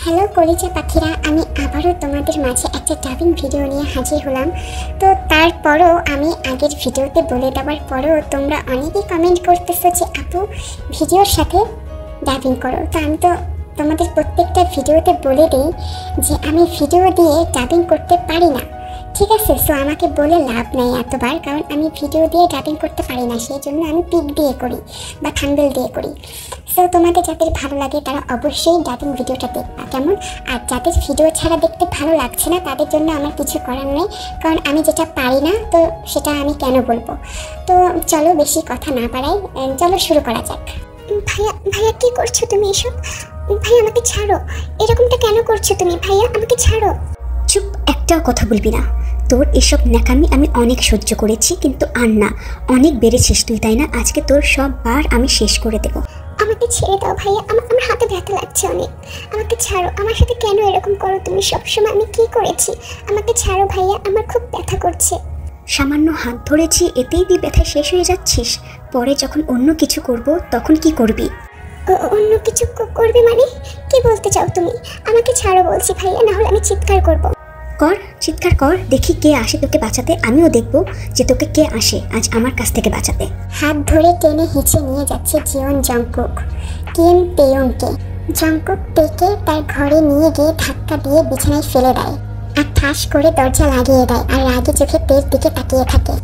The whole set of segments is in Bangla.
হ্যালো কলিজা পাখিরা, আমি আবারও তোমাদের মাঝে একটা ডাবিং ভিডিও নিয়ে হাজির হলাম। তো তারপরও আমি আগের ভিডিওতে বলে দেওয়ার পরও তোমরা অনেকেই কমেন্ট করতেছো যে আপু ভিডিওর সাথে ডাবিং করো। তো আমি তো তোমাদের প্রত্যেকটা ভিডিওতে বলে দিই যে আমি ভিডিও দিয়ে ডাবিং করতে পারি না, ঠিক আছে? সো আমাকে বলে লাভ নাই এতবার, কারণ আমি ভিডিও দিয়ে ডাবিং করতে পারি না, সেই জন্য আমি পিক দিয়ে করি বা থাম্বনেল দিয়ে করি। সো তোমাদের যাদের ভালো লাগে তারা অবশ্যই ডাবিং ভিডিওটা দেখবা, কেমন? আর যাদের ভিডিও ছাড়া দেখতে ভালো লাগছে না তাদের জন্য আমার কিছু করার নেই, কারণ আমি যেটা পারি না তো সেটা আমি কেন বলবো। তো চলো বেশি কথা না বাড়াই, চলো শুরু করা যাক। ভাইয়া ভাইয়া কি করছো তুমি এসব? ভাইয়া আমাকে ছাড়ো, এরকমটা কেন করছো তুমি? ভাইয়া আমাকে ছাড়ো। চুপ, একটাও কথা বলবি না। তোর এসব ন্যাকামি আমি অনেক সহ্য করেছি, কিন্তু আর না, অনেক বেড়েছিস তুই, তাই না? আজকে তোর সব বার আমি শেষ করে দেবো। আমাকে ছেড়ে দাও ভাইয়া, আমার হাতে ব্যথা লাগছে অনেক, আমাকে ছাড়ো। আমার সাথে কেন এরকম করো তুমি সবসময়? আমি কি করেছি? আমাকে ছাড়ো ভাইয়া, আমার খুব ব্যথা করছে। সামান্য হাত ধরেছি, এতেই তুই ব্যথা শেষ হয়ে যাচ্ছিস? পরে যখন অন্য কিছু করব তখন কি করবি? অন্য কিছু করবে মানে কি বলতে চাও তুমি? আমাকে ছাড়ো বলছি ভাইয়া, না হলে আমি চিৎকার করব। কর, চিৎকার কর, দেখি কে আসে তোকে বাঁচাতে। আমিও দেখবো যে তোকে কে আসে আজ আমার কাছ থেকে বাঁচাতে। হাত ধরে টেনে হিঁচে নিয়ে যাচ্ছে জিওন জংকুক কিম তেয়ংকে। জংকুক তেকে তার ঘরে নিয়ে গিয়ে ধাক্কা দিয়ে বিছানায় ফেলে দেয় আর ঠাস করে দরজা লাগিয়ে দেয়, আর রাগে চোখে তের দিকে তাকিয়ে থাকে।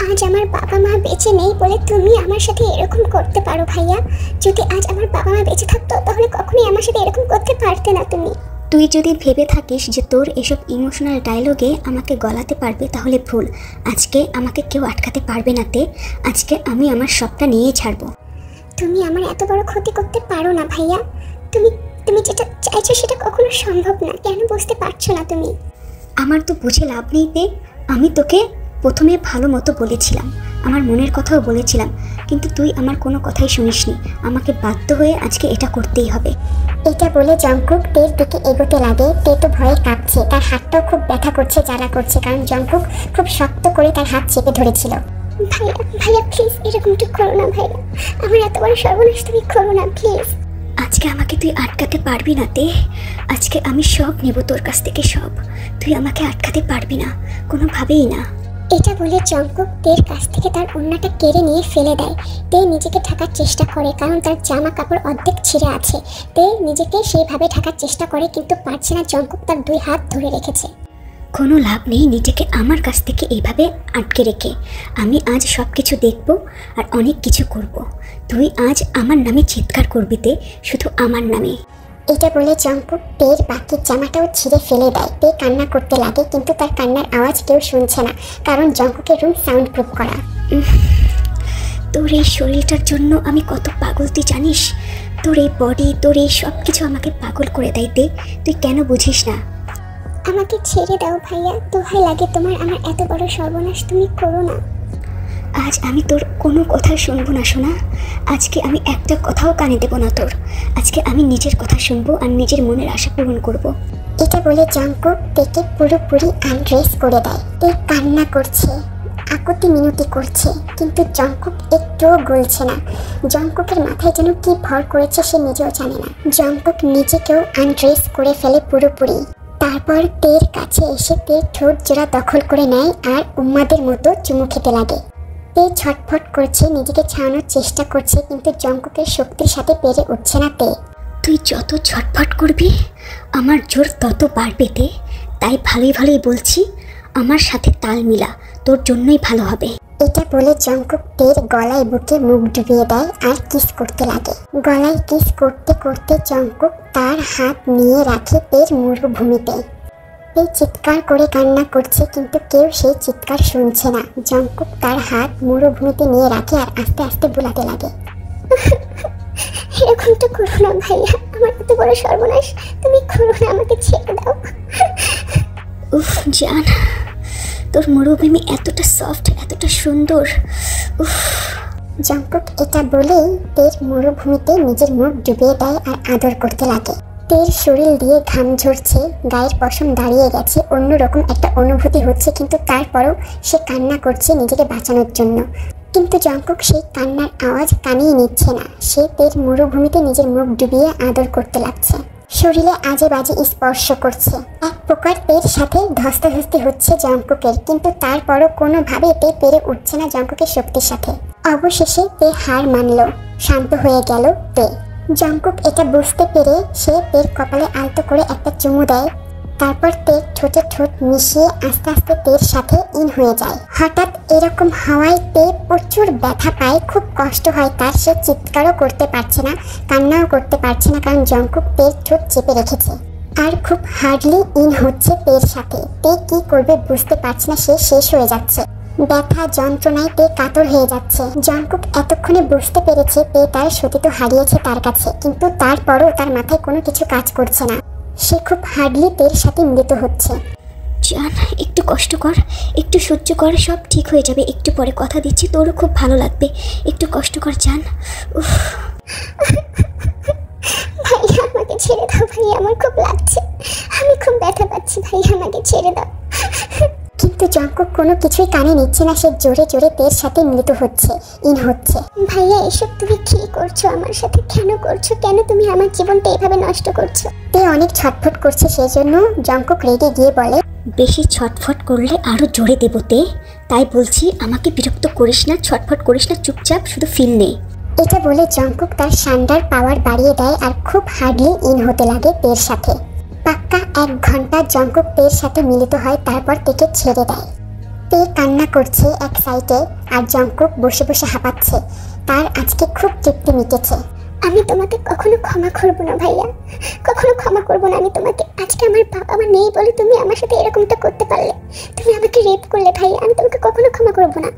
আজ আমার বাবা মা বেঁচে নেই বলে তুমি আমার সাথে এরকম করতে পারো ভাইয়া? যদি আজ আমার বাবা মা বেঁচে থাকতো তাহলে কখনোই আমার সাথে এরকম করতে পারতে না তুমি। তুই যদি ভেবে থাকিস যে তোর এসব ইমোশনাল ডায়লগে আমাকে গলাতে পারবে তাহলে ভুল। আজকে আমাকে কেউ আটকাতে পারবে না তে। আজকে আমি আমার সবটা নিয়েই ছাড়বো। তুমি আমার এত বড় ক্ষতি করতে পারো না ভাইয়া। তুমি তুমি যেটা চাইছো সেটা কখনো সম্ভব না, কেন বুঝতে পারছো না তুমি? আমার তো বুঝে লাভ নেই তে। আমি তোকে প্রথমে ভালো মতো বলেছিলাম, আমার মনের কথাও বলেছিলাম, কিন্তু তুই আমার কোনো কথাই শুনিসনি। আমাকে বাধ্য হয়ে আজকে এটা করতেই হবে। এটা বলে জংকুক তের দিকে এগোতে লাগে। তে তো ভয়ে কাঁপছে, তার হাতটাও খুব ব্যথা করছে, জ্বালা করছে, কারণ জংকুক খুব শক্ত করে তার হাত চেপে ধরেছিল। ভাইয়া ভাইয়া প্লিজ এরকমটা করো না ভাইয়া, আমার এত বড় সর্বনাশ তুমি করো না প্লিজ। আজকে আমাকে তুই আটকাতে পারবি না তে। আজকে আমি সব নেব তোর কাছ থেকে, সব। তুই আমাকে আটকাতে পারবি না, কোনোভাবেই না। এটা বলে জংকুক তের কাছ থেকে তার ওড়নাটা কেড়ে নিয়ে ফেলে দেয়। তে নিজেকে ঢাকার চেষ্টা করে, কারণ তার জামা কাপড় অর্ধেক ছিঁড়ে আছে। তে নিজেকে সেইভাবে ঢাকার চেষ্টা করে, কিন্তু পারছে না। জংকুক তার দুই হাত ধরে রেখেছে। কোনো লাভ নেই নিজেকে আমার কাছ থেকে এইভাবে আটকে রেখে। আমি আজ সব কিছু দেখব আর অনেক কিছু করব। তুই আজ আমার নামে চিৎকার করবি তে, শুধু আমার নামে। এটা বলে জংকুক তের বাকি জামাটাও ছিঁড়ে ফেলে দেয়। তে কান্না করতে লাগে, কিন্তু তার কান্নার আওয়াজ কেউ শুনছে না, কারণ জংকুকের রুম সাউন্ড প্রুফ করা। তোর এই শরীরটার জন্য আমি কত পাগল তুই জানিস? তোর এই বডি, তোর এই সব কিছু আমাকে পাগল করে দেয় তে। তুই কেন বুঝিস না? আমাকে ছেড়ে দাও ভাইয়া, দোহাই লাগে তোমার, আমার এত বড় সর্বনাশ তুমি করো না। আজ আমি তোর কোনো কথা শুনবো না শোনা। আজকে আমি একটা কথাও কানে দেবো না তোর। আজকে আমি নিজের কথা শুনবো আর নিজের মনের আশা পূরণ করবো। এটা বলে জংকুক তেকে পুরোপুরি আনড্রেস করে দেয়। তে কান্না করছে, আকুতি মিনতি করছে, কিন্তু জংকুক একটুও গলছে না। জংকুকের মাথায় যেন কি ভর করেছে সে নিজেও জানে না। জংকুক নিজেকেও আনড্রেস করে ফেলে পুরোপুরি। তারপর তের কাছে এসে তের ঠোঁট জোড়া দখল করে নেয় আর উম্মাদের মতো চুমু খেতে লাগে। তে ছটফট করছে, নিজেকে ছাড়ানোর চেষ্টা করছে, কিন্তু জংকুকের শক্তির সাথে পেরে উঠছে না তে। তুই যত ছটফট করবি আমার জোর তত বাড়বে তে। তাই ভালোই ভালোই বলছি, আমার সাথে তাল মিলা, তোর জন্যই ভালো হবে। এটা বলে জংকুক তের গলায় বুকে মুখ ডুবিয়ে দেয় আর কিস করতে লাগে। গলায় কিস করতে করতে জংকুক তার হাত নিয়ে রাখে তের মরুভূমিতে। তে চিৎকার করে কান্না করছে, কিন্তু কেউ সেই চিৎকার শুনছে না। জংকুক তার হাত মরুভূমিতে নিয়ে রাখে আর আস্তে আস্তে বুলাতে লাগে। এরকমটা করো না ভাইয়া, আমার এত বড় সর্বনাশ তুমি করো না, আমাকে ছেড়ে দাও। উফ জান, তোর মরুভূমি এতটা সফট, এতটা সুন্দর। উফ। জংকুক এটা বলেই তের মরুভূমিতে নিজের মুখ ডুবিয়ে দেয় আর আদর করতে লাগে। তের শরীর দিয়ে ঘাম ঝরছে, গায়ের পশম দাঁড়িয়ে গেছে, অন্যরকম একটা অনুভূতি হচ্ছে, কিন্তু তারপরও সে কান্না করছে নিজেকে বাঁচানোর জন্য। কিন্তু জংকুক সেই কান্নার আওয়াজ কানেই নিচ্ছে না। সে তের মরুভূমিতে নিজের মুখ ডুবিয়ে আদর করতে লাগছে। শরীরে আজে বাজে স্পর্শ করছে। এক প্রকার তের সাথে ধস্তাধস্তি হচ্ছে জঙ্কুকের, কিন্তু তারপরও কোনোভাবে তে পেরে উঠছে না জঙ্কুকের শক্তির সাথে। অবশেষে তে হার মানল, শান্ত হয়ে গেল তে। জঙ্কুক এটা বুঝতে পেরে সে তের কপালে আলতো করে একটা চুমু দেয়। তারপর তের ঠোঁটে ঠোঁট মিশিয়ে আস্তে আস্তে তের সাথে ইন হয়ে যায়। হঠাৎ এরকম হওয়ায় তে প্রচুর ব্যথা পায়, খুব কষ্ট হয় তার। সে চিৎকারও করতে পারছে না, কান্নাও করতে পারছে না, কারণ জঙ্কুক তের ঠোঁট চেপে রেখেছে আর খুব হার্ডলি ইন হচ্ছে তের সাথে। তে কি করবে বুঝতে পারছে না, সে শেষ হয়ে যাচ্ছে। ব্যথা যন্ত্রণায় তে কাতর হয়ে যাচ্ছে। জঙ্কুক এতক্ষণে বুঝতে পেরেছে তে তার সতীত্ব হারিয়েছে তার কাছে, কিন্তু তারপরও তার মাথায় কোনো কিছু কাজ করছে না। সে খুব হার্ডলি তের সাথে মিলিত হচ্ছে। জান, একটু কষ্ট কর, একটু সহ্য কর, সব ঠিক হয়ে যাবে। একটু পরে কথা দিচ্ছি, তোরও খুব ভালো লাগবে। একটু কষ্ট কর জান। ভাইয়া আমাকে ছেড়ে দাও, ভাইয়া আমার খুব লাগছে, আমি খুব ব্যথা পাচ্ছি, ভাইয়া আমাকে ছেড়ে দাও। কিন্তু জঙ্কুক কোনো কিছুই কানে নিচ্ছে না। সে জোরে জোরে তের সাথে মিলিত হচ্ছে, ইন হচ্ছে। ভাইয়া এসব তুমি কি করছো আমার সাথে? কেন করছো? কেন তুমি আমার জীবনটা এভাবে নষ্ট করছো? তে অনেক ছটফট করছে, সেই জন্য জঙ্কুক রেগে গিয়ে বলে, বেশি ছটফট করলে আরো জোরে দেবো তে। তাই বলছি আমাকে বিরক্ত করিস না, ছটফট করিস না, চুপচাপ শুধু ফিল নে। এটা বলে জঙ্কুক তার সান্ডার পাওয়ার বাড়িয়ে দেয় আর খুব হার্ডলি ইন হতে লাগে তের সাথে। পাক্কা 1 ঘন্টা জঙ্কুক তের সাথে মিলিত হয়, তারপর তেকে ছেড়ে দেয়। তে কান্না করছে এক সাইডে আর জঙ্কুক বসে বসে হাঁপাচ্ছে। তার আজকে খুব তৃপ্তি মিটেছে। আমি তোমাকে কখনো ক্ষমা করবো না ভাইয়া, কখনো ক্ষমা করবো না আমি তোমাকে। আজকে আমার বাবা মা নেই বলে তুমি আমার সাথে এরকমটা করতে পারলে, তুমি আমাকে রেপ করলে ভাইয়া, আমি তোমাকে কখনো ক্ষমা করবো না।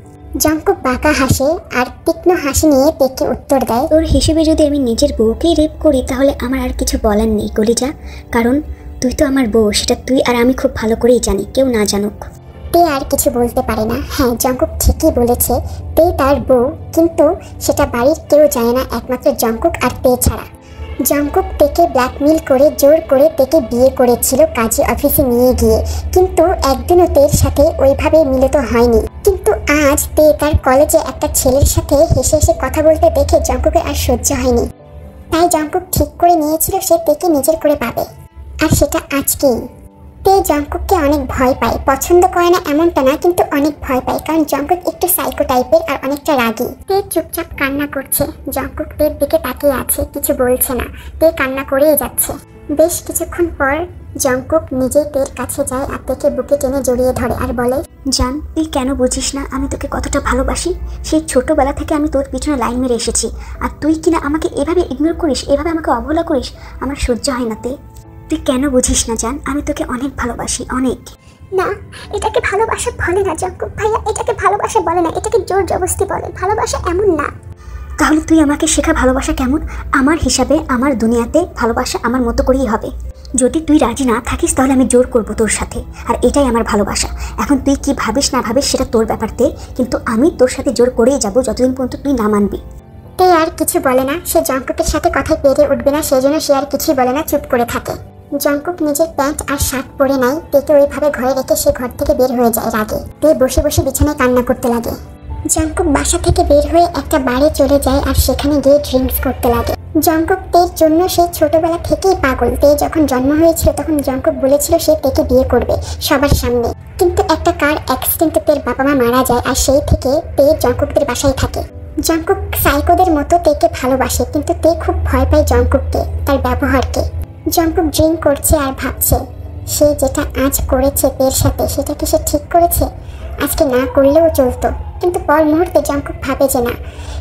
জঙ্কুক বাঁকা হাসে আর তীক্ষ্ণ হাসি নিয়ে তেকে উত্তর দেয়, তোর হিসেবে যদি আমি নিজের বউকেই রেপ করি তাহলে আমার আর কিছু বলার নেই কলিজা, কারণ তুই তো আমার বউ, সেটা তুই আর আমি খুব ভালো করেই জানি, কেউ না জানুক। তে আর কিছু বলতে পারে না। হ্যাঁ, জঙ্কুক ঠিকই বলেছে, তে তার বউ, কিন্তু সেটা বাড়ির কেউ জানে না একমাত্র জঙ্কুক আর তে ছাড়া। জঙ্কুক তেকে ব্ল্যাকমেল করে জোর করে তেকে বিয়ে করেছিল কাজী অফিসে নিয়ে গিয়ে, কিন্তু একদিনও তের সাথে ওইভাবে মিলিত হয়নি। কিন্তু আজ তে তার কলেজে একটা ছেলের সাথে হেসে হেসে কথা বলতে দেখে জঙ্কুকের আর সহ্য হয়নি। তাই জঙ্কুক ঠিক করে নিয়েছিল সে তেকে নিজের করে পাবে, আর সেটা আজকেই। তে জঙ্কুককে অনেক ভয় পায়, পছন্দ করে না এমনটা না, কিন্তু অনেক ভয় পায়, কারণ জঙ্কুক একটু সাইকো টাইপের আর অনেকটা রাগী। তে চুপচাপ কান্না করছে, জঙ্কুক তের দিকে তাকিয়ে আছে, কিছু বলছে না। তে কান্না করেই যাচ্ছে। বেশ কিছুক্ষণ পর জঙ্কুক নিজেই তের কাছে যায় আর তেকে বুকে টেনে জড়িয়ে ধরে আর বলে, জান, তুই কেন বুঝিস না আমি তোকে কতটা ভালোবাসি? সেই ছোটবেলা থেকে আমি তোর পিছনে লাইন মেরে এসেছি, আর তুই কিনা আমাকে এভাবে ইগনোর করিস, এভাবে আমাকে অবহেলা করিস, আমার সহ্য হয় না তে। তুই কেন বুঝিস না জান, আমি তোকে অনেক ভালোবাসি, অনেক। না, এটাকে ভালোবাসা বলে না জঙ্কুক ভাইয়া, এটাকে ভালোবাসা বলে না, এটাকে জোর জবরদস্তি বলে। ভালোবাসা এমন না। তাহলে তুই আমাকে শেখা ভালোবাসা কেমন? আমার হিসাবে আমার দুনিয়াতে ভালোবাসা আমার মতো করেই হবে। যদি তুই রাজি না থাকিস তাহলে আমি জোর করবো তোর সাথে, আর এটাই আমার ভালোবাসা। এখন তুই কি ভাবিস না ভাবিস সেটা তোর ব্যাপারতে, কিন্তু আমি তোর সাথে জোর করেই যাবো যতদিন পর্যন্ত তুই না মানবি। তে আর কিছু বলে না, সে জঙ্কুকের সাথে কথায় পেরে উঠবে না, সেই জন্য সে আর কিছুই বলে না, চুপ করে থাকে। জঙ্কুক নিজের প্যান্ট আর শার্ট পরে নেয়, তেকে ওইভাবে ঘরে রেখে সে ঘর থেকে বের হয়ে যায় রাগে। তে বসে বসে বিছানায় কান্না করতে লাগে। জঙ্কুক বাসা থেকে বের হয়ে একটা বারে চলে যায় আর সেখানে গিয়ে ড্রিঙ্কস করতে লাগে। জঙ্কুক তের জন্য সে ছোটবেলা থেকেই পাগল। তে যখন জন্ম হয়েছিল তখন জঙ্কুক বলেছিল সে তেকে বিয়ে করবে সবার সামনে, কিন্তু একটা কার অ্যাক্সিডেন্টে তের বাবা মা মারা যায় আর সেই থেকে তে জঙ্কুকদের বাসায় থাকে। জঙ্কুক সাইকোদের মতো তেকে ভালোবাসে, কিন্তু তে খুব ভয় পায় জঙ্কুককে, তার ব্যবহারকে। জঙ্কুক ড্রিঙ্ক করছে আর ভাবছে সে যেটা আজ করেছে তের সাথে সেটা কি সে ঠিক করেছে? আজকে না করলেও চলতো, কিন্তু পর মুহূর্তে জঙ্কুক ভাবে যে না,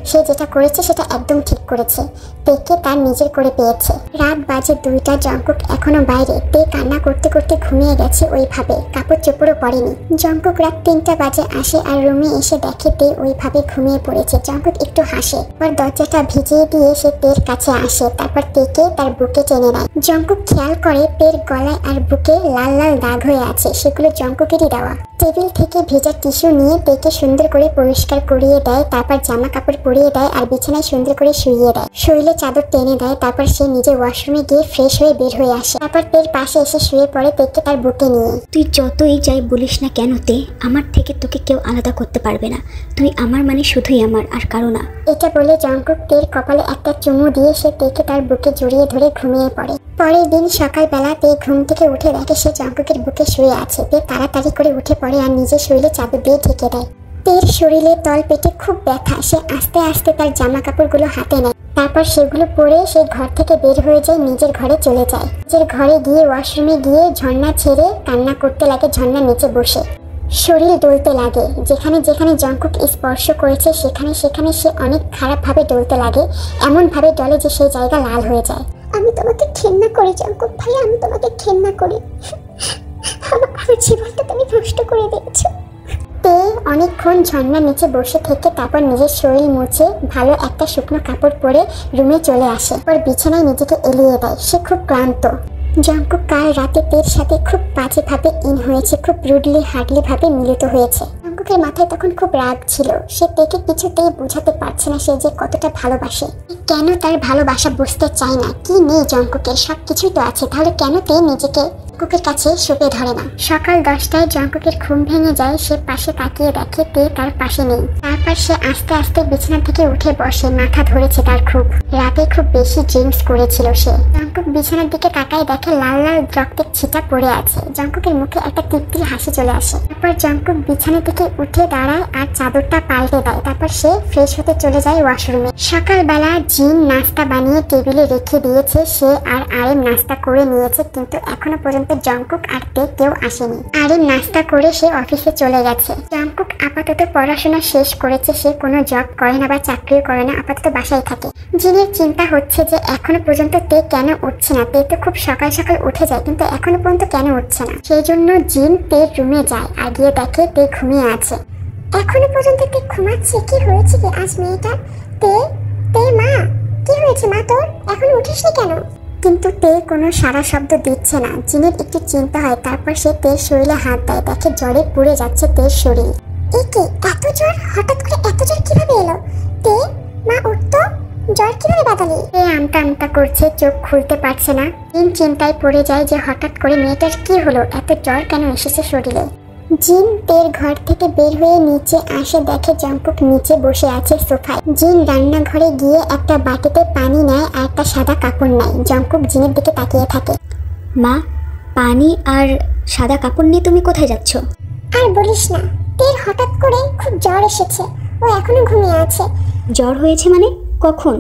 সে যেটা করেছে সেটা একদম ঠিক করেছে। তেকে তার নিজের করে পেয়েছে। রাত বাজে 2টা, জঙ্কুক এখনো বাইরে। তে কান্না করতে করতে ঘুমিয়ে গেছে ওইভাবে, কাপড় চোপড়ও পরেনি। জঙ্কুক রাত 3টা বাজে আসে আর রুমে এসে দেখে তে ওইভাবে ঘুমিয়ে পড়েছে। জঙ্কুক একটু হাসে, পর দরজাটা ভিজিয়ে দিয়ে সে তের কাছে আসে, তারপর তেকে তার বুকে টেনে নেয়। জঙ্কুক খেয়াল করে তের গলায় আর বুকে লাল লাল দাগ হয়ে আছে, সেগুলো জঙ্কুকেরই দেওয়া। টেবিল থেকে ভেজা টিস্যু নিয়ে তেকে সুন্দর করে পরিষ্কার করিয়ে দেয়, তারপর জামা কাপড় পরিয়ে দেয় আর বিছানায় সুন্দর করে শুইয়ে দেয়। শরীরে চাদর টেনে দেয়। তারপর সে নিজে ওয়াশরুমে গিয়ে ফ্রেশ হয়ে বের হয়ে আসে। তারপর তের পাশে এসে শুয়ে পড়ে তেকে তার বুকে নিয়ে। তুই যতই যাই বলিস না কেন তে, আমার থেকে তোকে কেউ আলাদা করতে পারবে না। তুই আমার মানে শুধুই আমার, আর কারো না। এটা বলে জঙ্কুক তের কপালে একটা চুমু দিয়ে সে তেকে তার বুকে জড়িয়ে ধরে ঘুমিয়ে পড়ে। পরের দিন সকালবেলা তে ঘুম থেকে উঠে দেখে সে জঙ্কুকের বুকে শুয়ে আছে। তে তাড়াতাড়ি করে উঠে পড়ে আর নিজের শরীরে চাদর দিয়ে ঢেকে দেয়। তের শরীরে তল পেটে খুব ব্যথা। সে আস্তে আস্তে তার জামা কাপড়গুলো হাতে নেয়। তারপর সেগুলো পরে সে ঘর থেকে বের হয়ে যায়, নিজের ঘরে চলে যায়। নিজের ঘরে গিয়ে ওয়াশরুমে গিয়ে ঝর্ণা ছেড়ে কান্না করতে লাগে ঝর্ণার নিচে বসে। শরীর ডলতে লাগে। যেখানে যেখানে জঙ্কুক স্পর্শ করেছে সেখানে সেখানে সে অনেক খারাপভাবে ডলতে লাগে। এমনভাবে ডলে যে সেই জায়গা লাল হয়ে যায়। আমি তোমাকে ঘেন্না করি জঙ্কুক ভাই, আমি তোমাকে ঘেন্না করি। আমার জীবনটা তুমি নষ্ট করে দিয়েছো। তে অনেকক্ষণ ঝর্ণার নিচে বসে থেকে তারপর নিজের শরীর মুছে ভালো একটা শুকনো কাপড় পরে রুমে চলে আসে। পর বিছানায় নিজেকে এলিয়ে দেয়। সে খুব ক্লান্ত। জঙ্কুক কাল রাতে তের সাথে খুব বাজেভাবে ইন হয়েছে, খুব রুডলি হার্ডলি ভাবে মিলিত হয়েছে। জঙ্কুকের মাথায় তখন খুব রাগ ছিল। সে তেকে কিছুতেই বোঝাতে পারছে না সে যে কতটা ভালোবাসে। কেন তার ভালোবাসা বুঝতে চায় না? কি নেই জঙ্কুকের? সবকিছুই তো আছে, তাহলে কেন তে নিজেকে জঙ্কুকের কাছে সঁপে ধরে না? সকাল 10টায় জঙ্কুকের ঘুম ভেঙে যায়। সে পাশে তাকিয়ে দেখে তে তার পাশে নেই। তারপর সে আস্তে আস্তে বিছানা থেকে উঠে বসে। মাথা ধরেছে তার খুব। রাতে খুব বেশি ড্রিঙ্কস করেছিল সে। জঙ্কুক বিছানার দিকে তাকায় দেখে লাল লাল রক্তের ছিটা পড়ে আছে। জঙ্কুকের মুখে একটা তৃপ্তির হাসি চলে আসে। তারপর জঙ্কুক বিছানা থেকে উঠে দাঁড়ায় আর চাদরটা পাল্টে দেয়। তারপর সে ফ্রেশ হতে চলে যায় ওয়াশরুমে। সকালবেলা জিন নাস্তা বানিয়ে টেবিলে রেখে দিয়েছে। সে আর আরেম নাস্তা করে নিয়েছে, কিন্তু এখনো পর্যন্ত জঙ্কুক আর তে কেউ আসেনি। আরেম নাস্তা করে সে অফিসে চলে গেছে। জঙ্কুক আপাতত পড়াশোনা শেষ করেছে। সে কোনো জব করে না বা চাকরিও করে না, আপাতত বাসায় থাকে। জিনের চিন্তা হচ্ছে যে এখনো পর্যন্ত তে কেন উঠছে না। তে তো খুব সকাল সকাল উঠে যায়, কিন্তু এখনো পর্যন্ত কেন উঠছে না। সেই জন্য জিন তের রুমে যায় আর গিয়ে দেখে তে ঘুমিয়ে আছে। এখনো পর্যন্ত তে ঘুমাচ্ছে? কি হয়েছে কি আজ মেয়েটা? তে তে মা, কি হয়েছে মা তোর? এখনো উঠিসনি কেন? কিন্তু তে কোনো সারা শব্দ দিচ্ছে না। জিনের একটু চিন্তা হয়। তারপর সে তের শরীরে হাত দেয়। দেখে জ্বরে পুড়ে যাচ্ছে তের শরীর। এ কি এত জ্বর? হঠাৎ করে এত জ্বর কিভাবে এলো? তে মা উঠতো, জ্বর কিভাবে বাদালি? এ আমতা আমতা করছে, চোখ খুলতে পারছে না। জিন চিন্তায় পড়ে যায় যে হঠাৎ করে মেয়েটার কি হলো, এত জ্বর কেন এসেছে শরীরে। জিন তের ঘর থেকে বের হয়ে নিচে আসে। দেখে জঙ্কুক নিচে বসে আছে সোফায়। জিন রান্নাঘরে গিয়ে একটা বাটিতে পানি নেয় আর একটা সাদা কাপড় নেয়। জঙ্কুক জিনের দিকে তাকিয়ে থাকে। মা, পানি আর সাদা কাপড় নিয়ে তুমি কোথায় যাচ্ছ? আর বলিস না, তের হঠাৎ করে খুব জ্বর এসেছে। ও এখনো ঘুমিয়ে আছে। জ্বর হয়েছে মানে? কখন?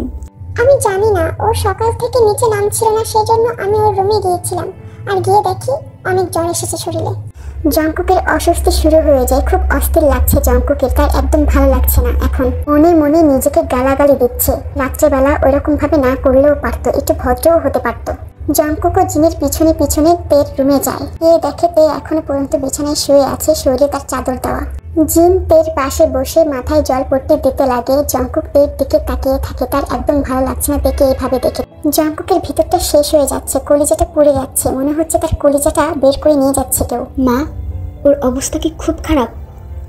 আমি জানি না, ও সকাল থেকে নিচে নামছিল না, সেজন্য আমি ওর রুমে গিয়েছিলাম আর গিয়ে দেখি অনেক জ্বর এসেছে শরীরে। জঙ্কুকের অস্বস্তি শুরু হয়ে যায়। খুব অস্থির লাগছে জঙ্কুকের। তার একদম ভালো লাগছে না এখন। মনে মনে নিজেকে গালাগালি দিচ্ছে। রাত্রেবেলা ওইরকম ভাবে না করলেও পারতো, একটু ভদ্রও হতে পারতো। জঙ্কুকও জিনের পিছনে পিছনে তের রুমে যায়। দেখে তে এখনো পর্যন্ত বিছানায় শুয়ে আছে, শরীরে তার চাদর দেওয়া। জিন তের পাশে বসে মাথায় জল পড়তে দিতে লাগে। জঙ্কুক তের দিকে তাকিয়ে থাকে। তার একদম ভালো লাগছে না তেকে এইভাবে দেখে। জঙ্কুকের ভিতরটা শেষ হয়ে যাচ্ছে, কলিজাটা পুড়ে যাচ্ছে। মনে হচ্ছে তার কলিজাটা বের করে নিয়ে যাচ্ছে কেউ। মা, ওর অবস্থা কি খুব খারাপ?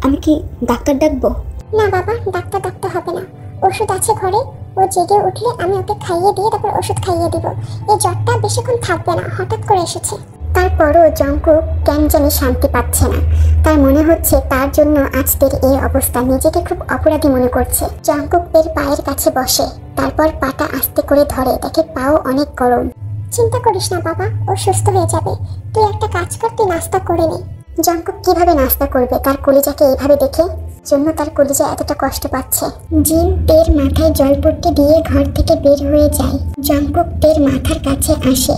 আমি কি ডাক্তার ডাকবো? না বাবা, ডাক্তার ডাকতে হবে না। ওষুধ আছে ঘরে। ও জেগে উঠলে আমি ওকে খাইয়ে দিয়ে তারপর ওষুধ খাইয়ে দিব। এই জ্বরটা বেশিক্ষণ থাকবে না, হঠাৎ করে এসেছে। তারপরও জঙ্কুক কেন জানি শান্তি পাচ্ছে না। তার মনে হচ্ছে তার জন্য আজ তের এই অবস্থা। নিজেকে খুব অপরাধী মনে করছে। জঙ্কুক তের পায়ের কাছে বসে। তারপর পাটা আস্তে করে ধরে। দেখে পাও অনেক গরম। চিন্তা করিস না বাবা, ও সুস্থ হয়ে যাবে। তুই একটা কাজ কর, তুই নাস্তা করে নে। জঙ্কুক কিভাবে নাস্তা করবে তার কলিজাকে এইভাবে দেখে? জন্য তার কলিজা এতটা কষ্ট পাচ্ছে। জিন তের মাথায় জল পড়তে দিয়ে ঘর থেকে বের হয়ে যায়। জঙ্কুক তের মাথার কাছে আসে।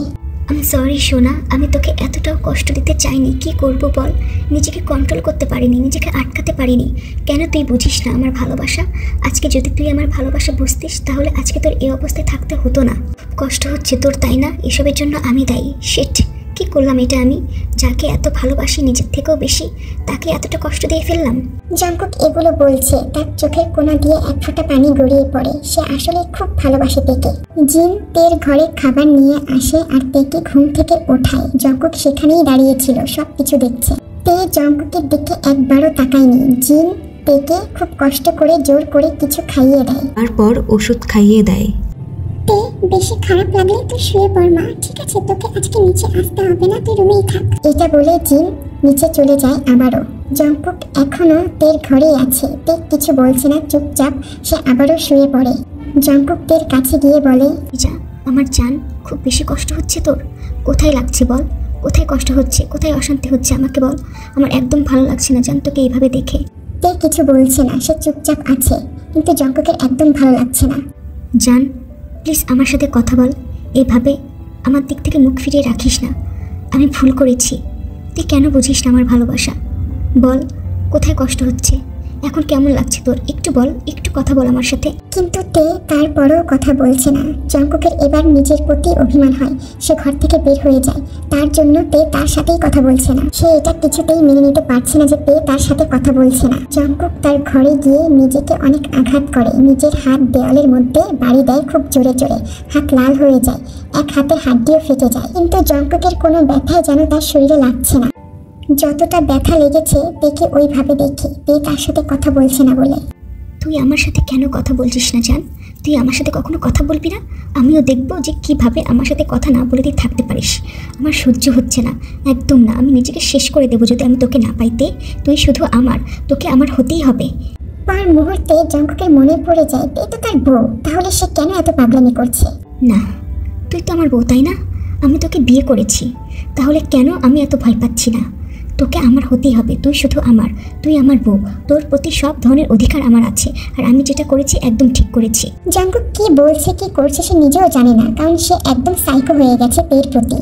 আমি সরি সোনা, আমি তোকে এতটাও কষ্ট দিতে চাইনি। কি করব বল? নিজেকে কন্ট্রোল করতে পারিনি, নিজেকে আটকাতে পারিনি। কেন তুই বুঝিস না আমার ভালোবাসা? আজকে যদি তুই আমার ভালোবাসা বুঝতিস তাহলে আজকে তোর এই অবস্থায় থাকতে হতো না। কষ্ট হচ্ছে তোর, তাই না? এসবের জন্য আমি দায়ী। শিট, কি করলাম এটা আমি? যাকে এত ভালোবাসি নিজের থেকেও বেশি, তাকে এতটা কষ্ট দিয়ে ফেললাম। জঙ্কুক এগুলো বলছে, তার চোখের কোণা দিয়ে এক ফোঁটা পানি গড়িয়ে পড়ে। সে আসলে খুব ভালোবাসে তেকে। জিন তের ঘরে খাবার নিয়ে আসে আর তেকে ঘুম থেকে ওঠায়। জঙ্কুক সেখানেই দাঁড়িয়েছিল, সবকিছু দেখছে। তে জঙ্কুকের দিকে একবারও তাকায়নি। জিন তেকে খুব কষ্ট করে জোর করে কিছু খাইয়ে দেয়। তারপর ওষুধ খাইয়ে দেয়। তে বেশি খারাপ লাগলে তুই শুয়ে পড় মা, ঠিক আছে? তোকে আজকে নিচে আসতে হবে না, তুই রুমেই থাক। এটা বলে জিন নিচে চলে যায় আবারও। জঙ্কুক এখনো তের ঘরেই আছে, তে কিছু বলছে না, চুপচাপ সে আবারও শুয়ে পড়ে। জঙ্কুক তের কাছে গিয়ে বলে, যা আমার জান, খুব বেশি কষ্ট হচ্ছে তোর? কোথায় লাগছে বল, কোথায় কষ্ট হচ্ছে, কোথায় অশান্তি হচ্ছে আমাকে বল। আমার একদম ভালো লাগছে না জান তোকে এইভাবে দেখে। তে কিছু বলছে না, সে চুপচাপ আছে, কিন্তু জঙ্কুকের একদম ভালো লাগছে না। জান প্লিজ আমার সাথে কথা বল, এভাবে আমার দিক থেকে মুখ ফিরিয়ে রাখিস না। আমি ভুল করেছি, তুই কেন বুঝিস না আমার ভালোবাসা? বল কোথায় কষ্ট হচ্ছে, এখন কেমন লাগছে তোর? একটু বল, একটু কথা বল আমার সাথে। কিন্তু তে তারপরও কথা বলছে না। জঙ্কুকের এবার নিজের প্রতি অভিমান হয়, সে ঘর থেকে বের হয়ে যায়। তার জন্য তে তার সাথেই কথা বলছে না। সে এটা কিছুতেই মেনে নিতে পারছে না যে তে তার সাথে কথা বলছে না। জঙ্কুক তার ঘরে গিয়ে নিজেকে অনেক আঘাত করে, নিজের হাত দেওয়ালের মধ্যে বাড়ি দেয় খুব জোরে জোরে। হাত লাল হয়ে যায়, এক হাতে হাড্ডিও ফেটে যায়, কিন্তু জঙ্কুকের কোনো ব্যথাই যেন তার শরীরে লাগছে না। যতটা ব্যথা লেগেছে তেকে ওইভাবে দেখে তে তার সাথে কথা বলছে না বলে। তুই আমার সাথে কেন কথা বলছিস না জান? তুই আমার সাথে কখনো কথা বলবি না? আমিও দেখবো যে কিভাবে আমার সাথে কথা না বলে তুই থাকতে পারিস। আমার সহ্য হচ্ছে না, একদম না। আমি নিজেকে শেষ করে দেবো যদি আমি তোকে না পাইতে। তুই শুধু আমার, তোকে আমার হতেই হবে। পর মুহূর্তে জঙ্কুকের মনে পড়ে যায় তে তো তার বউ, তাহলে সে কেন এত পাগলামি করছে? না, তুই তো আমার বউ তাই না? আমি তোকে বিয়ে করেছি, তাহলে কেন আমি এত ভয় পাচ্ছি না? তোকে আমার হতেই হবে, তুই শুধু আমার, তুই আমার বউ, তোর প্রতি সব ধরনের অধিকার আমার আছে, আর আমি যেটা করেছি একদম ঠিক করেছি। জঙ্কুক কি বলছে কি করছে সে নিজেও জানে না, কারণ সে একদম সাইকো হয়ে গেছে তের প্রতি।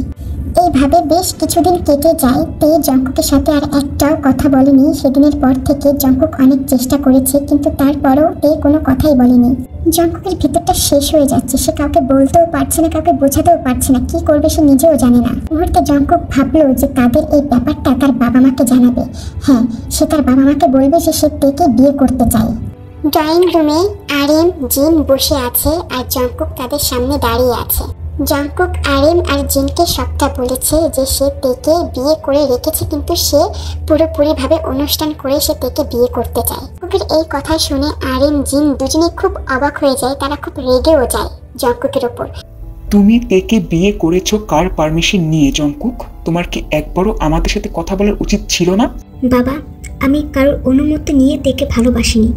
এইভাবে বেশ কিছুদিন কেটে যায়। তে জঙ্কুকের সাথে আর একটাও কথা বলেনি। সেদিনের পর থেকে জঙ্কুক অনেক চেষ্টা করেছে, কিন্তু তারপরও তে কোনো কথাই বলেনি। জঙ্কুকের ভিতরটা শেষ হয়ে যাচ্ছে, সে কাউকে বলতেও পারছে না, কাউকে বোঝাতেও পারছে না, কি করবে সে নিজেও জানে না। মুহূর্তে জঙ্কুক ভাবলো যে তাদের এই ব্যাপারটা তার বাবা মাকে জানাবে। হ্যাঁ, সে তার বাবা মাকে বলবে যে সে তেকে বিয়ে করতে চায়। ড্রয়িং রুমে আরএম জিন বসে আছে আর জঙ্কুক তাদের সামনে দাঁড়িয়ে আছে। জঙ্কুক আরএম আর জিনকে সবটা বলেছে যে সে তেকে বিয়ে করে রেখেছে, কিন্তু সে পুরোপুরিভাবে অনুষ্ঠান করে সে তেকে বিয়ে করতে চায়। জঙ্কুকের এই কথা শুনে আরএম জিন দুজনে খুব অবাক হয়ে যায়, তারা খুব রেগেও যায় জঙ্কুকের ওপর। তুমি তেকে বিয়ে করেছো কার পারমিশন নিয়ে জঙ্কুক? তোমার কি একবারও আমাদের সাথে কথা বলার উচিত ছিল না? বাবা, আমি কারোর অনুমতি নিয়ে তেকে ভালোবাসিনি,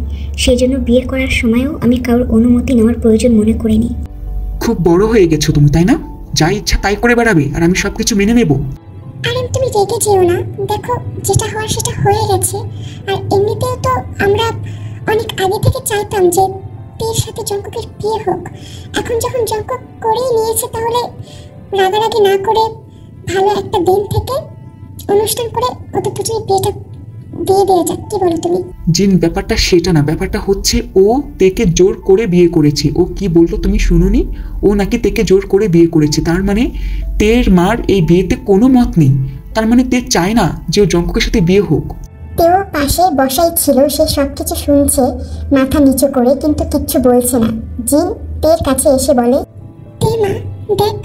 সেই জন্য বিয়ে করার সময়ও আমি কারোর অনুমতি নেওয়ার প্রয়োজন মনে করিনি। খুব বড় হয়ে গেছো তুমি, তাই না? যা ইচ্ছা তাই করে বেড়াবে আর আমি সবকিছু মেনে নেব। আরে তুমি রেগে যেও না, দেখো যেটা হওয়ার সেটা হয়ে গেছে। আর এমনিতেও তো আমরা অনেক আগে থেকে চাইতাম যে তের সাথে জঙ্কুকের বিয়ে হোক। এখন যখন জঙ্কুক করেই নিয়েছে, তাহলে রাগারাগি না করে ভালো একটা দিন থেকে অনুষ্ঠান করে ওদের দুজনের বিয়েটা দিয়ে দেওয়া যাক। কি বলো তুমি? জিন, ব্যাপারটা সেটা না, ব্যাপারটা হচ্ছে ও তেকে জোর করে বিয়ে করেছে। ও কি বললো তুমি শুনোনি? ও নাকি তেকে জোর করে বিয়ে করেছে, তার মানে তের মার এই বিয়েতে কোনো মত নেই। তার মানে তে চায় না যে ও জঙ্কুকের সাথে বিয়ে হোক। তেও পাশে বসাই ছিল, সে সবকিছু শুনছে মাথা নিচু করে, কিন্তু কিচ্ছু বলছে না। জিন তের কাছে এসে বলে, তে মা দেখ,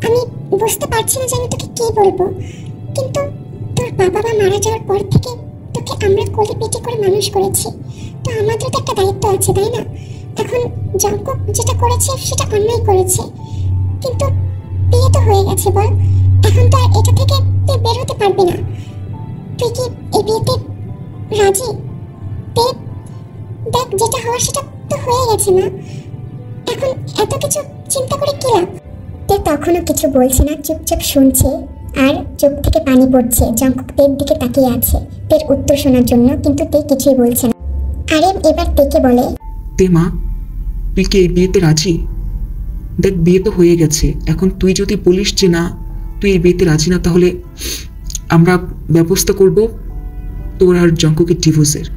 আমি বুঝতে পারছি না যে আমি তোকে কি বলবো, কিন্তু তোর বাবা মা মারা যাওয়ার পর থেকে তোকে আমরা কোলে পিঠে করে মানুষ করেছি, তো আমাদের তো একটা দায়িত্ব আছে তাই না? এখন জঙ্কুক যেটা করেছে সেটা অন্যায় করেছে, কিন্তু বিয়ে তো হয়ে গেছে, বল এখন তো আর এটা থেকে তুই বের হতে পারবি না। তুই কি এই বিয়েতে রাজি? দেখ যেটা হওয়ার সেটা তো হয়ে গেছে না, এখন এত কিছু চিন্তা করে কি লাভ? তে তখনও কিছু বলছে না, চুপচাপ শুনছে আর চোখ থেকে পানি পড়ছে। জঙ্কুক তের দিকে তাকিয়ে আছে তের উত্তর শোনার জন্য, কিন্তু তে কিছুই বলছে না। আরএম এবার তেকে বলে, তে মা, তুই কি এই বিয়েতে রাজি? দেখ বিয়ে তো হয়ে গেছে, এখন তুই যদি বলিস যে না তুই এই বিয়েতে রাজি না, তাহলে আমরা ব্যবস্থা করব তোর আর জঙ্কুকের ডিভোর্সের।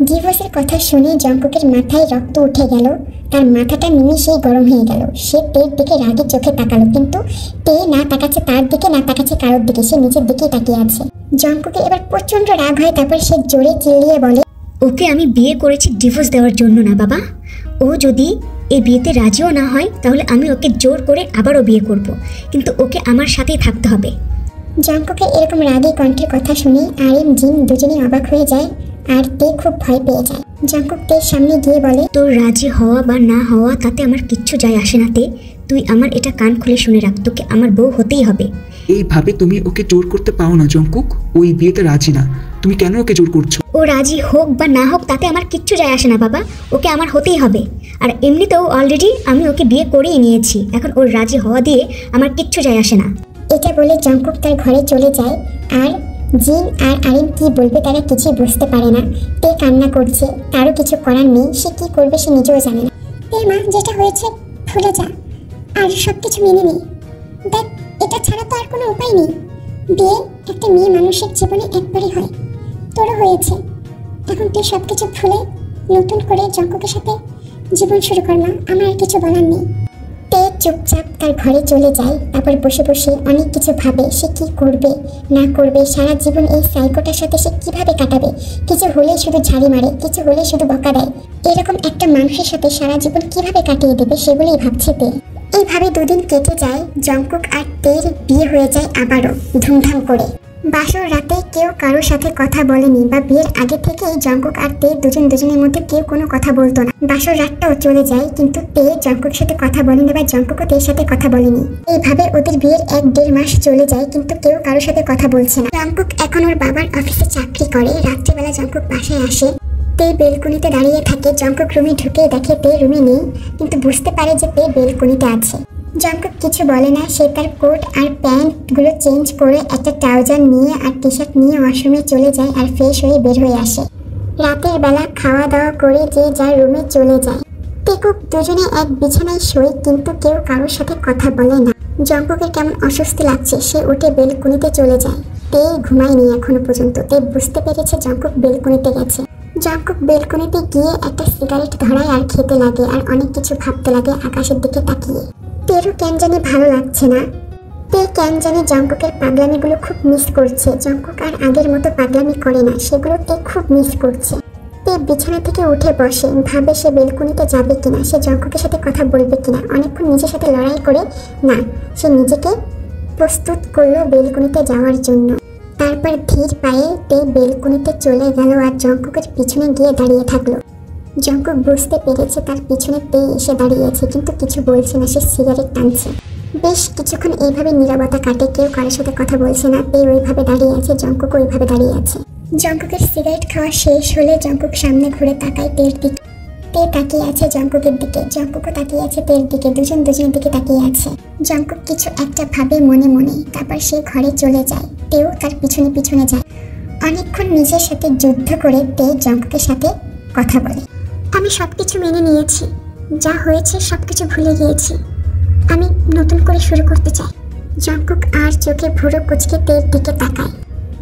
ডিভোর্সের কথা শুনে জঙ্কুকের মাথায় রক্ত উঠে গেল, তার মাথাটা নিমিষেই গরম হয়ে গেল। সে তের দিকে রাগের চোখে তাকালো, কিন্তু তে না তাকাচ্ছে তার দিকে, না তাকাচ্ছে কারোর দিকে, সে নিচের দিকেই তাকিয়ে আছে। জঙ্কুকে এবার প্রচন্ড রাগ হয়, তারপর সে জোরে চিল্লিয়ে বলে, ওকে আমি বিয়ে করেছি ডিভোর্স দেওয়ার জন্য না বাবা। ও যদি এই বিয়েতে রাজিও না হয়, তাহলে আমি ওকে জোর করে আবারও বিয়ে করব, কিন্তু ওকে আমার সাথেই থাকতে হবে। জঙ্কুকের এরকম রাগী কণ্ঠের কথা শুনে আরএম জিন দুজনেই অবাক হয়ে যায়। আর তে খুব ভয় পেয়ে যায়। জঙ্কুক তের সামনে গিয়ে বলে, তোর রাজি হওয়া বা না হওয়া তাতে আমার কিচ্ছু যায় আসে না তে। তুই আমার এটা কান খুলে শুনে রাখ, তোকে আমার বউ হতেই হবে। এইভাবে তুমি ওকে জোর করতে পারো না জঙ্কুক, ওই বিয়েতে রাজি না, তুমি কেন ওকে জোর করছো? ও রাজি হোক বা না হোক তাতে আমার কিচ্ছু যায় আসে না বাবা, ওকে আমার হতেই হবে। আর এমনিতেও অলরেডি আমি ওকে বিয়ে করেই নিয়েছি, এখন ওর রাজি হওয়া দিয়ে আমার কিচ্ছু যায় আসে না। এটা বলে জঙ্কুক তার ঘরে চলে যায়। আর জিন আর আরিন কি বলবে তারা কিছুই বুঝতে পারে না। তে কান্না করছে, তারও কিছু করার নেই, সে কি করবে সে নিজেও জানে না। তে মা, যেটা হয়েছে ভুলে যা আর সবকিছু মেনে নে। দেখ, এটা ছাড়া তো আর কোনো উপায় নেই। বিয়ে একটা মেয়ে মানুষের জীবনে একবারই হয়, তোরও হয়েছে। এখন তুই সবকিছু ভুলে নতুন করে জঙ্কুকের সাথে জীবন শুরু কর না, আমার আর কিছু বলার নেই। তে চুপচাপ তার ঘরে চলে যায়। তারপর বসে বসে অনেক কিছু ভাবে, সে কি করবে না করবে, সারা জীবন এই সাইকোটার সাথে সে কিভাবে কাটাবে। কিছু হলেই শুধু ঝাড়ি মারে, কিছু হলে শুধু বকা দেয়। এরকম একটা মানুষের সাথে সারা জীবন কিভাবে কাটিয়ে দেবে সেগুলোই ভাবছে তে। এইভাবে দুদিন কেটে যায়। জঙ্কুক আর তের বিয়ে হয়ে যায় আবারও ধুমধাম করে। বাসর রাতে কেউ কারোর সাথে কথা বলেনি, বা বিয়ের আগে থেকেই জঙ্কুক আর তে দুজনের মধ্যে কেউ কোনো কথা বলতো না। বাসর রাতটাও চলে যায়, কিন্তু তে জঙ্কুকের সাথে কথা বলেনি বা জঙ্কুকও তের সাথে কথা বলেনি। এইভাবে ওদের বিয়ের 1-1.5 মাস চলে যায়, কিন্তু কেউ কারোর সাথে কথা বলছে না। জঙ্কুক এখন ওর বাবার অফিসে চাকরি করে। রাত্রিবেলা জঙ্কুক বাসায় আসে। তে বেলকনিতে দাঁড়িয়ে থাকে। জঙ্কুক রুমে ঢুকে দেখে তে রুমে নেই, কিন্তু বুঝতে পারে যে তে বেলকনিতে আছে। জঙ্কুক কিছু বলে না, সে তার কোট আর প্যান্টগুলো চেঞ্জ করে একটা ট্রাউজার নিয়ে আর টি শার্ট নিয়ে ওয়াশরুমে চলে যায় আর ফ্রেশ হয়ে বের হয়ে আসে। রাতের বেলা খাওয়া দাওয়া করে যে যার রুমে চলে যায়। টেকুক দুজনে এক বিছানায় শোয়, কিন্তু কেউ কারোর সাথে কথা বলে না। জঙ্কুকের কেমন অস্বস্তি লাগছে, সে উঠে বেলকনিতে চলে যায়। তে ঘুমায়নি এখনো পর্যন্ত। তে বুঝতে পেরেছে জঙ্কুক বেলকনিতে গেছে। জঙ্কুক বেলকনিতে গিয়ে একটা সিগারেট ধরায় আর খেতে লাগে আর অনেক কিছু ভাবতে লাগে আকাশের দিকে তাকিয়ে। তেরও কেন জানি ভালো লাগছে না। তে কেন জানি জঙ্কুকের পাগলামিগুলো খুব মিস করছে। জঙ্কুক আর আগের মতো পাগলামি করে না, সেগুলো তে খুব মিস করছে। তে বিছানা থেকে উঠে বসে, ভাবে সে বেলকনিতে যাবে কিনা, সে জঙ্কুকের সাথে কথা বলবে কিনা। অনেকক্ষণ নিজের সাথে লড়াই করে না, সে নিজেকে প্রস্তুত করলো বেলকনিতে যাওয়ার জন্য। তারপর ধীর পায়ে তে বেলকনিতে চলে গেল আর জঙ্কুকের পিছনে গিয়ে দাঁড়িয়ে থাকলো। জঙ্কুক বুঝতে পেরেছে তার পিছনে তে এসে দাঁড়িয়েছে, কিন্তু কিছু বলছে না, সে সিগারেট টানছে। বেশ কিছুক্ষণ এইভাবে নীরবতা কাটে, কেউ কারোর সাথে কথা বলছে না। তে ওইভাবে দাঁড়িয়ে আছে, জঙ্কুক ওইভাবে দাঁড়িয়ে আছে। জঙ্কুকের সিগারেট খাওয়া শেষ হলে জঙ্কুক সামনে ঘুরে তাকায় তের দিকে। তে তাকিয়ে আছে জঙ্কুকের দিকে, জঙ্কুকও তাকিয়ে আছে তের দিকে। দুজনের দিকে তাকিয়ে আছে। জঙ্কুক কিছু একটা ভাবে মনে মনে, তারপর সে ঘরে চলে যায়। তেও তার পিছনে পিছনে যায়। অনেকক্ষণ নিজের সাথে যুদ্ধ করে তে জঙ্কুকের সাথে কথা বলে। আমি সবকিছু মেনে নিয়েছি, যা হয়েছে সবকিছু ভুলে গিয়েছি, আমি নতুন করে শুরু করতে চাই। জঙ্কুক আর চোখে ভুরো কুচকে তের দিকে তাকায়।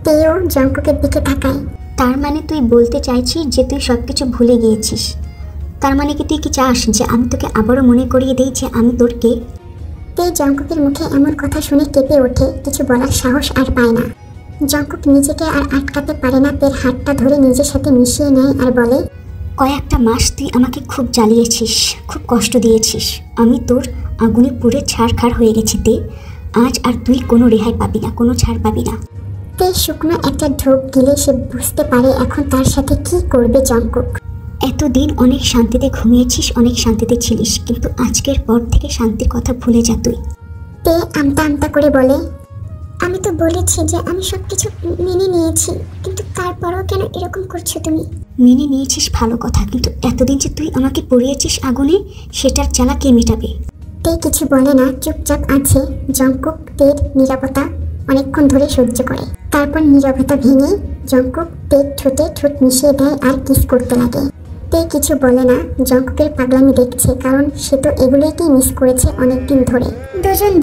তেও জঙ্কুকের দিকে তাকায়। তার মানে তুই বলতে চাইছিস যে তুই সবকিছু ভুলে গিয়েছিস? তার মানে কি তুই কি চাস যে আমি তোকে আবারও মনে করিয়ে দিই যে আমি তোর কে? তে জঙ্কুকের মুখে এমন কথা শুনে কেঁপে ওঠে, কিছু বলার সাহস আর পায় না। জঙ্কুক নিজেকে আর আটকাতে পারে না, তের হাতটা ধরে নিজের সাথে মিশিয়ে নেয় আর বলে, কয়েকটা মাস তুই আমাকে খুব জ্বালিয়েছিস, খুব কষ্ট দিয়েছিস। আমি তোর আগুনে পুড়ে ছাড়খাড় হয়ে গেছি তে। আজ আর তুই কোনো রেহাই পাবি না, কোনো ছাড় পাবি না। তে শুকনো একটা ঢোক গিলে সে বুঝতে পারে এখন তার সাথে কি করবে জঙ্কুক। এতদিন অনেক শান্তিতে ঘুমিয়েছিস, অনেক শান্তিতে ছিলিস, কিন্তু আজকের পর থেকে শান্তির কথা ভুলে যা তুই। তে আমতা আমতা করে বলে, আমি তো বলেছি যে আমি সবকিছু মেনে নিয়েছি, কিন্তু তারপরও কেন এরকম করছো তুমি? মেনে নিয়েছিস ভালো কথা, কিন্তু এতদিন যে তুই আমাকে পুড়িয়েছিস আগুনে, সেটার জ্বালা কে মেটাবে? তে কিছু বলে না, চুপচাপ আছে। জঙ্কুক তের নীরবতা অনেকক্ষণ ধরে সহ্য করে। তারপর নীরবতা ভেঙে জঙ্কুক তের ঠোঁটে ঠোঁট মিশিয়ে দেয় আর কিস করতে লাগে। তে কিছু বলে না, জঙ্কুকের পাগলামি দেখছে, কারণ সে তো এগুলোকেই মিস করেছে অনেকদিন ধরে।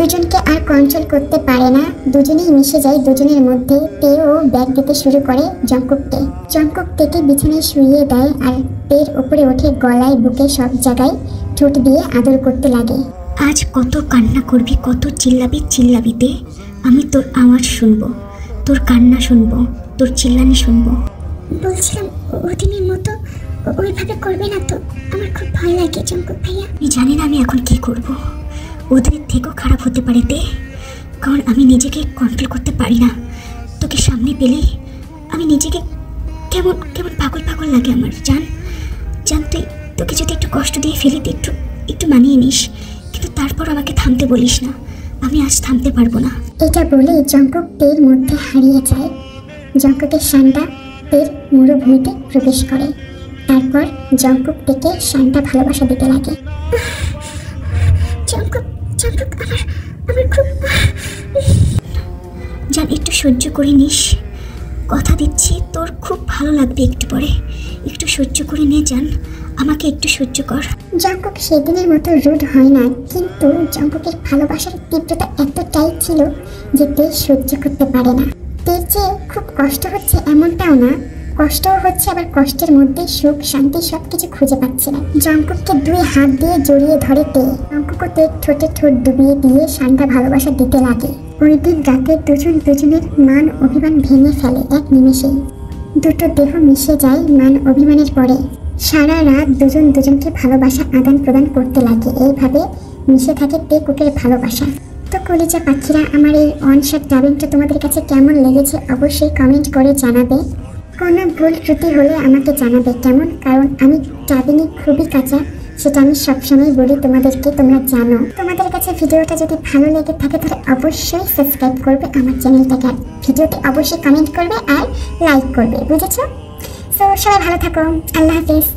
দুজনকে আর কন্ট্রোল করতে পারে না, দুজনেই মিশে যায় দুজনের মধ্যে। তেও ব্যাগ দিতে শুরু করে জঙ্কুককে। জঙ্কুক তেকে বিছানায় শুইয়ে দেয় আর তের উপরে ওঠে, গলায় বুকে সব জায়গায় ঠোঁট দিয়ে আদর করতে লাগে। আজ কত কান্না করবি, কত চিল্লাবি তে। আমি তোর আওয়াজ শুনবো, তোর কান্না শুনবো, তোর চিল্লানি শুনবো। বলছিলাম ওদিনের মতো ওইভাবে করবে না তো, আমার খুব ভয় লাগে জঙ্কুক ভাইয়া। আমি জানি না আমি এখন কি করব, ওদের থেকেও খারাপ হতে পারে তে, কারণ আমি নিজেকে কন্ট্রোল করতে পারি না। তোকে সামনে পেলেই আমি নিজেকে কেমন কেমন পাগল পাগল লাগে আমার। জান জান, তোকে যদি একটু কষ্ট দিয়ে ফেলি একটু একটু মানিয়ে নিস, কিন্তু তারপর আমাকে থামতে বলিস না, আমি আজ থামতে পারবো না। এটা বলে জঙ্কুক তের মধ্যে হারিয়ে যায়। জঙ্কুকের শানটা তের মরুভূমিতে প্রবেশ করে। তারপর জঙ্কুক তেকে শানটা ভালোবাসা দিতে লাগে। জঙ্কুক জঙ্কুক আমার খুব জান, একটু সহ্য করে নিস, কথা দিচ্ছি তোর খুব ভালো লাগবে একটু পরে, একটু সহ্য করে নে জান, আমাকে একটু সহ্য কর। জঙ্কুক সেদিনের মতো রুড হয় না, কিন্তু জঙ্কুকের ভালোবাসার তীব্রতা এতটাই ছিল যে তে সহ্য করতে পারে না। তের যে খুব কষ্ট হচ্ছে এমনটাও না, কষ্টও হচ্ছে, আবার কষ্টের মধ্যে সুখ শান্তি সবকিছু খুঁজে পাচ্ছে না। জঙ্কুককে 2 হাত দিয়ে জড়িয়ে ধরে তে। জঙ্কুকও তের ঠোঁটে ঠোঁট ডুবিয়ে দিয়ে শানটা ভালোবাসা দিতে লাগে। ওই দিন রাতে দুজনের মান অভিমান ভেঙে ফেলে এক নিমেষেই। দুটো দেহ মিশে যায় মান অভিমানের পরে। সারা রাত দুজনকে ভালোবাসা আদান প্রদান করতে লাগে। এইভাবে মিশে থাকে তে কুকের ভালোবাসা। তো কলিজা পাখিরা, আমার এই অনশট ডাবিংটা তোমাদের কাছে কেমন লেগেছে অবশ্যই কমেন্ট করে জানাবে। কোনো ভুল ত্রুটি হলে আমাকে জানাবে কেমন, কারণ আমি ডাবিংয়ে খুবই কাঁচা, সেটা আমি সবসময় বলি তোমাদেরকে, তোমরা জানো। তোমাদের কাছে ভিডিওটা যদি ভালো লেগে থাকে তাহলে অবশ্যই সাবস্ক্রাইব করবে আমার চ্যানেলটাকে, আর ভিডিওতে অবশ্যই কমেন্ট করবে আর লাইক করবে, বুঝেছো? সো সবাই ভালো থাকো, আল্লাহ হাফেজ।